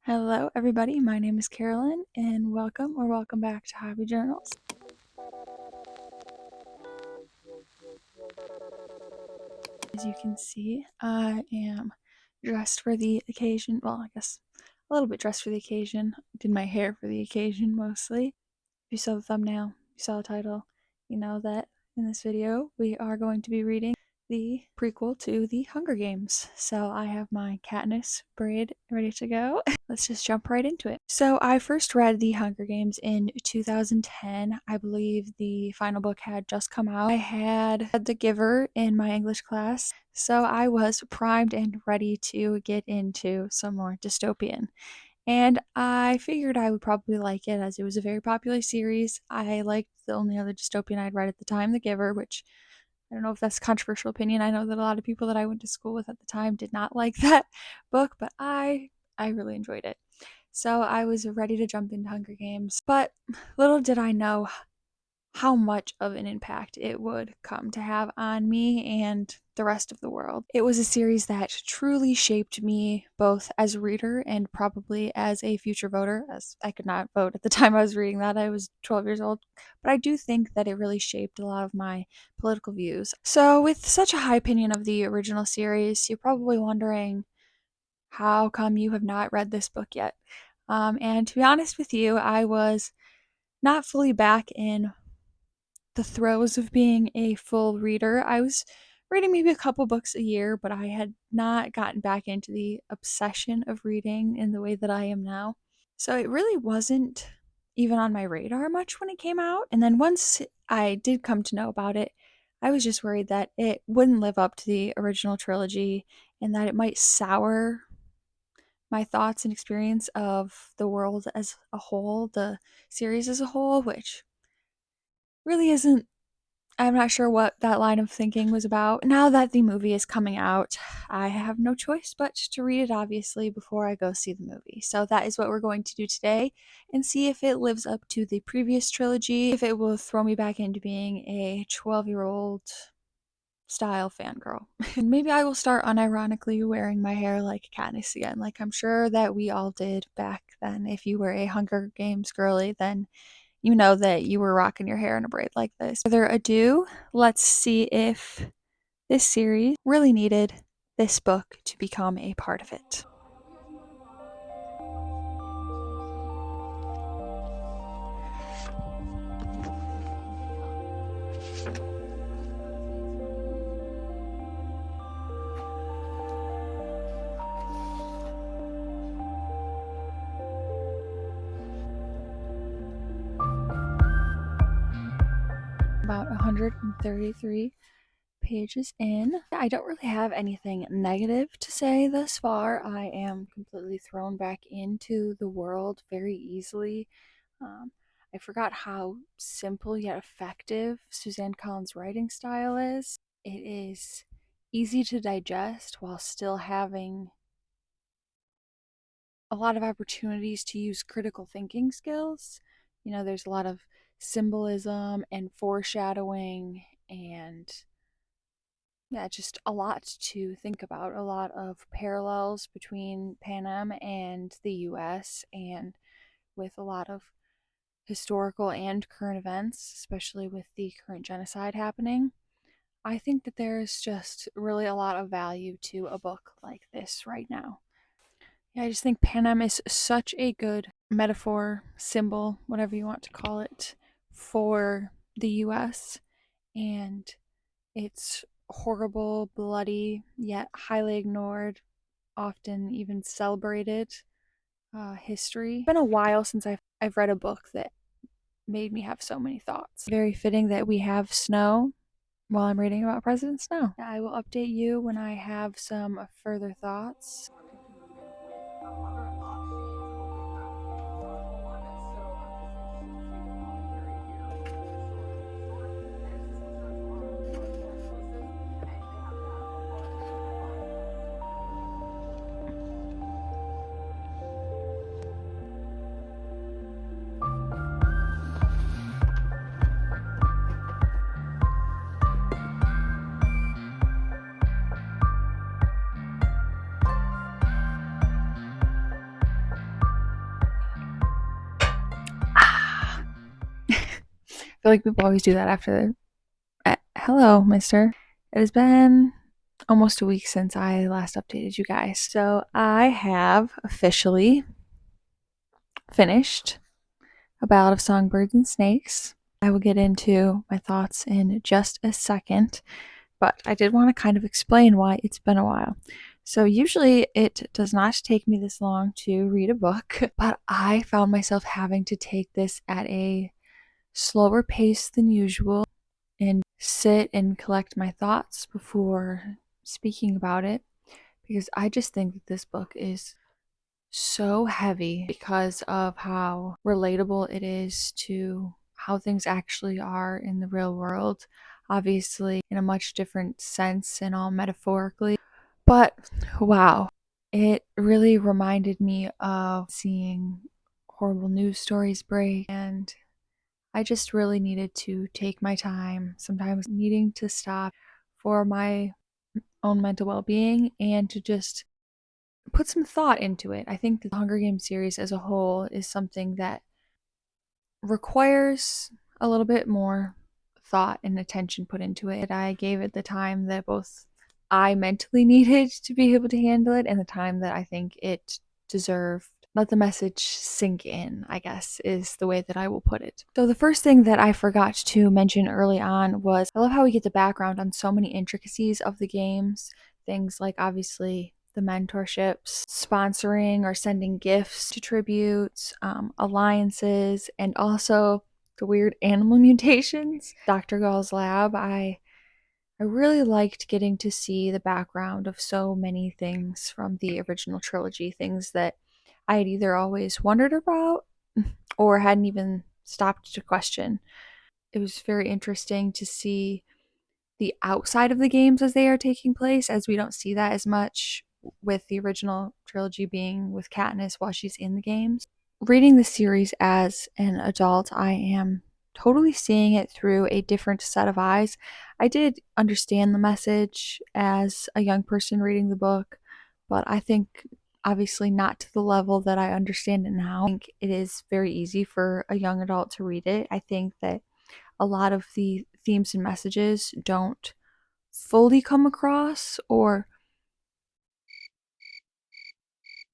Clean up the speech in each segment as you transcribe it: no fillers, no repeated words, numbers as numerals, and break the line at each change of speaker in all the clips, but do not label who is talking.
Hello, everybody. My name is Carolyn, and welcome back to Hobby Journals. As you can see, I am dressed for the occasion. Well, I guess a little bit dressed for the occasion. Did my hair for the occasion mostly. If you saw the thumbnail, you saw the title, you know that in this video we are going to be reading the prequel to the Hunger Games. So I have my Katniss braid ready to go. Let's just jump right into it. So I first read the Hunger Games in 2010. I believe the final book had just come out. I had The Giver in my English class, so I was primed and ready to get into some more dystopian. And I figured I would probably like it as it was a very popular series. I liked the only other dystopian I'd read at the time, The Giver, which I don't know if that's a controversial opinion. I know that a lot of people that I went to school with at the time did not like that book, but I really enjoyed it. So I was ready to jump into Hunger Games, but little did I know how much of an impact it would come to have on me and the rest of the world. It was a series that truly shaped me both as a reader and probably as a future voter, as I could not vote at the time I was reading that. I was 12 years old, but I do think that it really shaped a lot of my political views. So with such a high opinion of the original series, you're probably wondering, how come you have not read this book yet? And to be honest with you, I was not fully back in the throes of being a full reader. I was reading maybe a couple books a year, but I had not gotten back into the obsession of reading in the way that I am now. So it really wasn't even on my radar much when it came out. And then once I did come to know about it, I was just worried that it wouldn't live up to the original trilogy and that it might sour my thoughts and experience of the world as a whole, the series as a whole, which really isn't. I'm not sure what that line of thinking was about. Now that the movie is coming out, I have no choice but to read it, obviously, before I go see the movie. So that is what we're going to do today and see if it lives up to the previous trilogy, if it will throw me back into being a 12-year-old style fangirl. And maybe I will start unironically wearing my hair like Katniss again, like I'm sure that we all did back then. If you were a Hunger Games girly, then you know that you were rocking your hair in a braid like this. Further ado, let's see if this series really needed this book to become a part of it. About 133 pages in. I don't really have anything negative to say thus far. I am completely thrown back into the world very easily. I forgot how simple yet effective Suzanne Collins' writing style is. It is easy to digest while still having a lot of opportunities to use critical thinking skills. You know, there's a lot of symbolism and foreshadowing and yeah, just a lot to think about, a lot of parallels between Panem and the US, and with a lot of historical and current events, especially with the current genocide happening. I think that there's just really a lot of value to a book like this right now. Yeah, I just think Panem is such a good metaphor, symbol, whatever you want to call it, for the US and its horrible, bloody, yet highly ignored, often even celebrated history. It's been a while since I've read a book that made me have so many thoughts. Very fitting that we have snow while I'm reading about President Snow. I will update you when I have some further thoughts. feel like people always do that after hello, mister. It has been almost a week since I last updated you guys. So I have officially finished A Ballad of Songbirds and Snakes. I will get into my thoughts in just a second, but I did want to kind of explain why it's been a while. So usually it does not take me this long to read a book, but I found myself having to take this at a slower pace than usual and sit and collect my thoughts before speaking about it, because I just think that this book is so heavy because of how relatable it is to how things actually are in the real world. Obviously, in a much different sense and all metaphorically. But wow, it really reminded me of seeing horrible news stories break, and I just really needed to take my time, sometimes needing to stop for my own mental well being and to just put some thought into it. I think the Hunger Games series as a whole is something that requires a little bit more thought and attention put into it. I gave it the time that both I mentally needed to be able to handle it and the time that I think it deserved. Let the message sink in, I guess, is the way that I will put it. So the first thing that I forgot to mention early on was I love how we get the background on so many intricacies of the games. Things like obviously the mentorships, sponsoring or sending gifts to tributes, alliances, and also the weird animal mutations. Dr. Gall's lab, I really liked getting to see the background of so many things from the original trilogy, things that I had either always wondered about or hadn't even stopped to question. It was very interesting to see the outside of the games as they are taking place, as we don't see that as much with the original trilogy being with Katniss while she's in the games. Reading the series as an adult, I am totally seeing it through a different set of eyes. I did understand the message as a young person reading the book, but I think obviously not to the level that I understand it now. I think it is very easy for a young adult to read it. I think that a lot of the themes and messages don't fully come across, or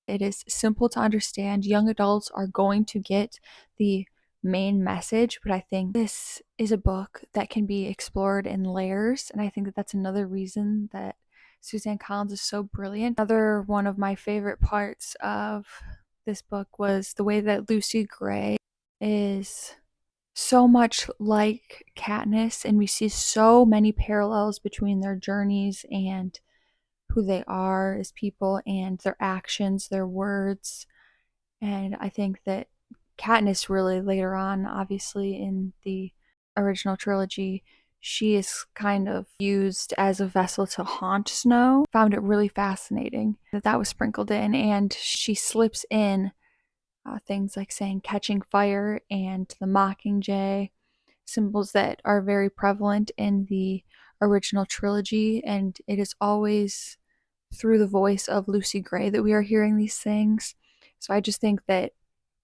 it is simple to understand. Young adults are going to get the main message, but I think this is a book that can be explored in layers, and I think that that's another reason that Suzanne Collins is so brilliant. Another one of my favorite parts of this book was the way that Lucy Gray is so much like Katniss, and we see so many parallels between their journeys and who they are as people and their actions, their words. And I think that Katniss really later on, obviously in the original trilogy, she is kind of used as a vessel to haunt Snow. Found it really fascinating that that was sprinkled in, and she slips in things like saying catching fire and the Mockingjay, symbols that are very prevalent in the original trilogy, and it is always through the voice of Lucy Gray that we are hearing these things. So I just think that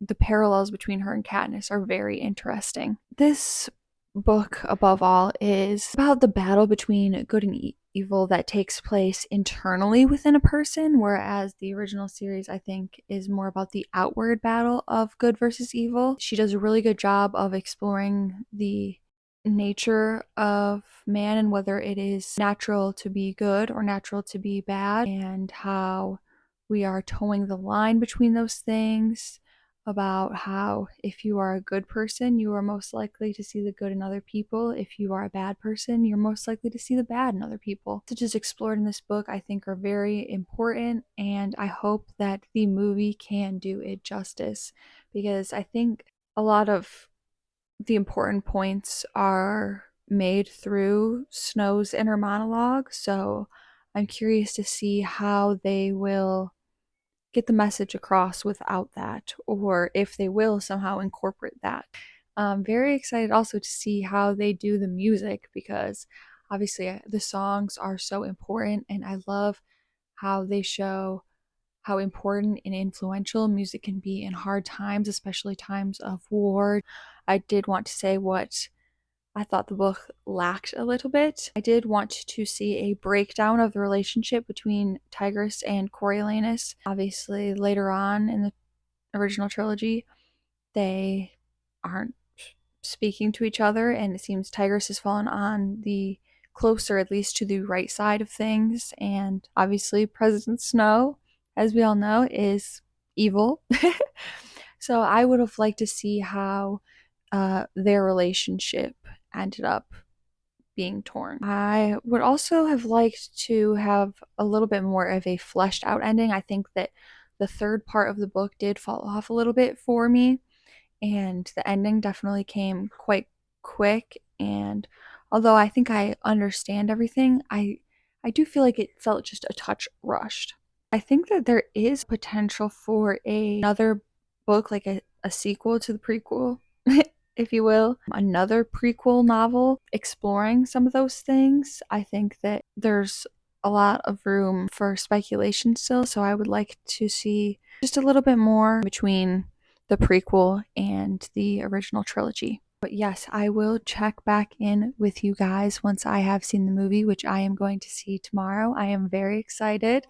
the parallels between her and Katniss are very interesting. This book, above all, is about the battle between good and evil that takes place internally within a person, whereas the original series, I think, is more about the outward battle of good versus evil. She does a really good job of exploring the nature of man and whether it is natural to be good or natural to be bad, and how we are towing the line between those things, about how if you are a good person, you are most likely to see the good in other people. If you are a bad person, you're most likely to see the bad in other people. Messages explored in this book, I think, are very important, and I hope that the movie can do it justice, because I think a lot of the important points are made through Snow's inner monologue. So I'm curious to see how they will get the message across without that, or if they will somehow incorporate that. I'm very excited also to see how they do the music, because obviously the songs are so important, and I love how they show how important and influential music can be in hard times, especially times of war. I did want to say what I thought the book lacked a little bit. I did want to see a breakdown of the relationship between Tigris and Coriolanus. Obviously, later on in the original trilogy, they aren't speaking to each other, and it seems Tigris has fallen on the closer, at least to the right side of things. And obviously, President Snow, as we all know, is evil. So I would have liked to see how their relationship ended up being torn. I would also have liked to have a little bit more of a fleshed out ending. I think that the third part of the book did fall off a little bit for me, and the ending definitely came quite quick. And although I think I understand everything, I do feel like it felt just a touch rushed. I think that there is potential for another book, like a sequel to the prequel, if you will, another prequel novel exploring some of those things. I think that there's a lot of room for speculation still, so I would like to see just a little bit more between the prequel and the original trilogy. But yes, I will check back in with you guys once I have seen the movie, which I am going to see tomorrow. I am very excited.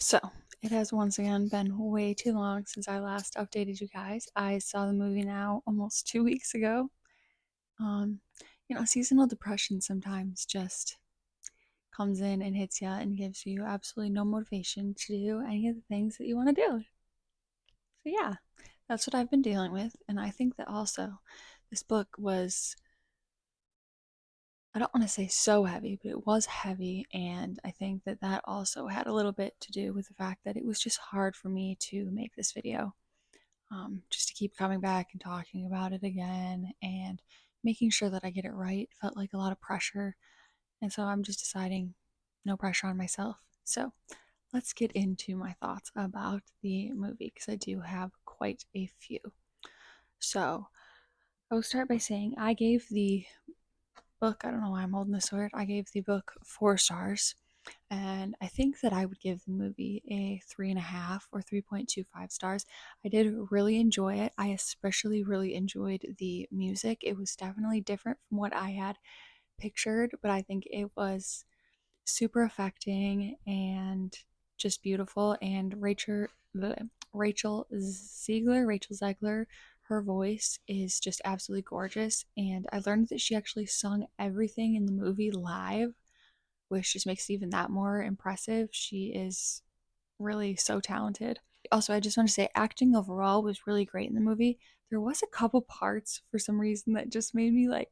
So, it has once again been way too long since I last updated you guys. I saw the movie now almost 2 weeks ago. Um, Seasonal depression sometimes just comes in and hits you and gives you absolutely no motivation to do any of the things that you want to do. So, yeah, that's what I've been dealing with. And I think that also this book was, I don't want to say so heavy, but it was heavy. And I think that that also had a little bit to do with the fact that it was just hard for me to make this video. Just to keep coming back and talking about it again and making sure that I get it right felt like a lot of pressure. And so I'm just deciding no pressure on myself. So let's get into my thoughts about the movie because I do have quite a few. So I will start by saying I gave the book, I don't know why I'm holding this sword, I gave the book 4 stars. And I think that I would give the movie a 3.5 or 3.25 stars. I did really enjoy it. I especially really enjoyed the music. It was definitely different from what I had pictured, but I think it was super affecting and just beautiful. And Rachel Zegler, her voice is just absolutely gorgeous. And I learned that she actually sung everything in the movie live, which just makes it even that more impressive. She is really so talented. Also, I just want to say acting overall was really great in the movie. There was a couple parts for some reason that just made me like,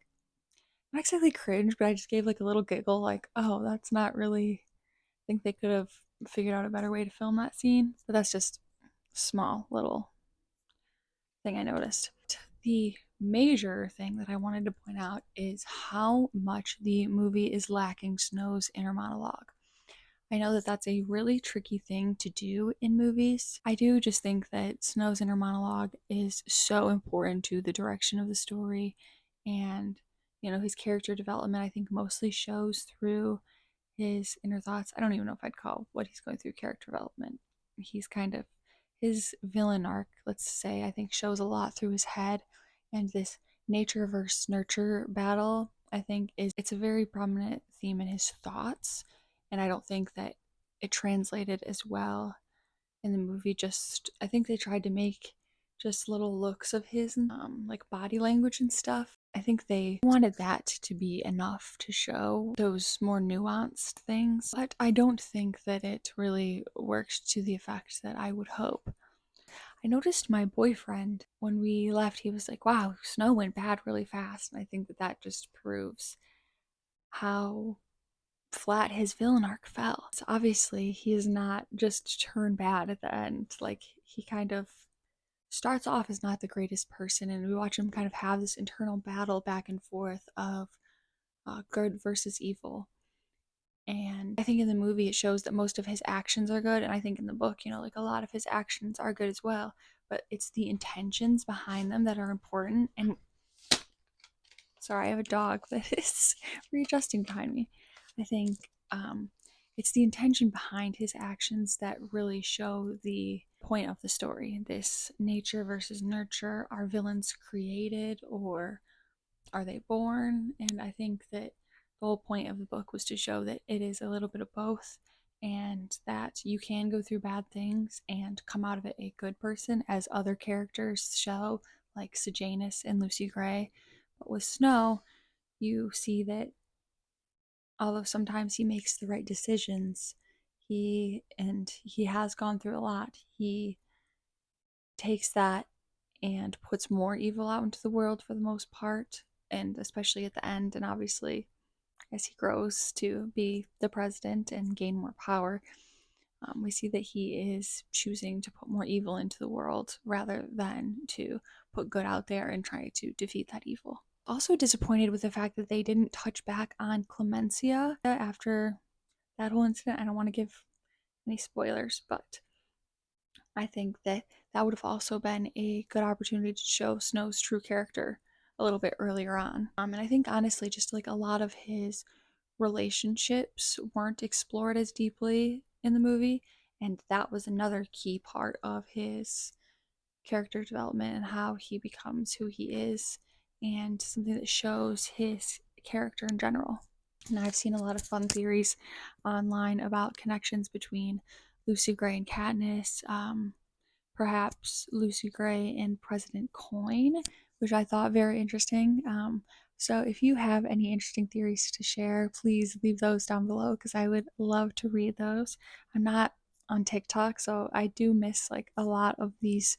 not exactly cringe, but I just gave like a little giggle, like, oh, that's not really, I think they could have figured out a better way to film that scene. But that's just small little thing I noticed. The major thing that I wanted to point out is how much the movie is lacking Snow's inner monologue. I know that that's a really tricky thing to do in movies. I do just think that Snow's inner monologue is so important to the direction of the story, and his character development I think mostly shows through his inner thoughts. I don't even know if I'd call what he's going through character development. He's kind of, his villain arc, let's say, I think shows a lot through his head, and this nature versus nurture battle I think it's a very prominent theme in his thoughts, and I don't think that it translated as well in the movie. Just I think they tried to make just little looks of his like body language and stuff. I think they wanted that to be enough to show those more nuanced things, but I don't think that it really worked to the effect that I would hope. I noticed my boyfriend, when we left, he was like, wow, snow went bad really fast. And I think that that just proves how flat his villain arc fell. So obviously, he is not just turned bad at the end. Like, he kind of starts off as not the greatest person, and we watch him kind of have this internal battle back and forth of good versus evil. And I think in the movie it shows that most of his actions are good, and I think in the book, like a lot of his actions are good as well. But it's the intentions behind them that are important. And sorry, I have a dog that is readjusting behind me. I think it's the intention behind his actions that really show the point of the story. This nature versus nurture. Are villains created or are they born? And I think that the whole point of the book was to show that it is a little bit of both, and that you can go through bad things and come out of it a good person, as other characters show, like Sejanus and Lucy Gray. But with Snow, you see that although sometimes he makes the right decisions, he has gone through a lot. He takes that and puts more evil out into the world for the most part, and especially at the end. And obviously, as he grows to be the president and gain more power, we see that he is choosing to put more evil into the world rather than to put good out there and try to defeat that evil. Also disappointed with the fact that they didn't touch back on Clemencia after that whole incident. I don't want to give any spoilers, but I think that that would have also been a good opportunity to show Snow's true character a little bit earlier on. And I think honestly, just like a lot of his relationships weren't explored as deeply in the movie, and that was another key part of his character development and how he becomes who he is, and something that shows his character in general. And I've seen a lot of fun theories online about connections between Lucy Gray and Katniss, perhaps Lucy Gray and President Coin, which I thought very interesting. So if you have any interesting theories to share, please leave those down below because I would love to read those. I'm not on TikTok, so I do miss like a lot of these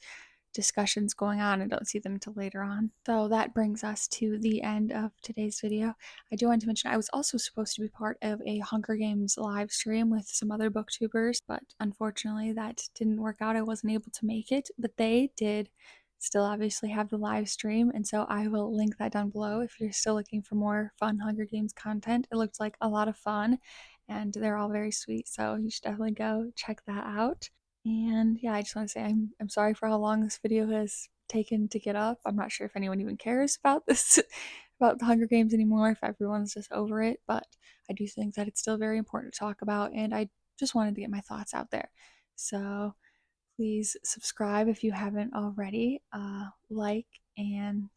discussions going on. I don't see them until later on. So that brings us to the end of today's video. I do want to mention I was also supposed to be part of a Hunger Games live stream with some other booktubers, but unfortunately that didn't work out. I wasn't able to make it, but they did still obviously have the live stream, and so I will link that down below if you're still looking for more fun Hunger Games content. It looked like a lot of fun, and they're all very sweet, so you should definitely go check that out. And yeah, I just want to say I'm sorry for how long this video has taken to get up. I'm not sure if anyone even cares about this, about the Hunger Games anymore, if everyone's just over it, but I do think that it's still very important to talk about, and I just wanted to get my thoughts out there. So please subscribe if you haven't already, like, and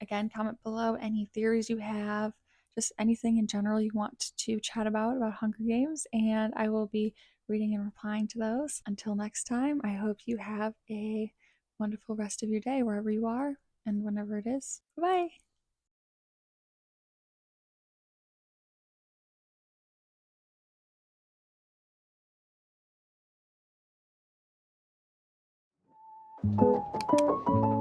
again, comment below any theories you have, just anything in general you want to chat about Hunger Games, and I will be reading and replying to those. Until next time, I hope you have a wonderful rest of your day wherever you are and whenever it is. Bye bye.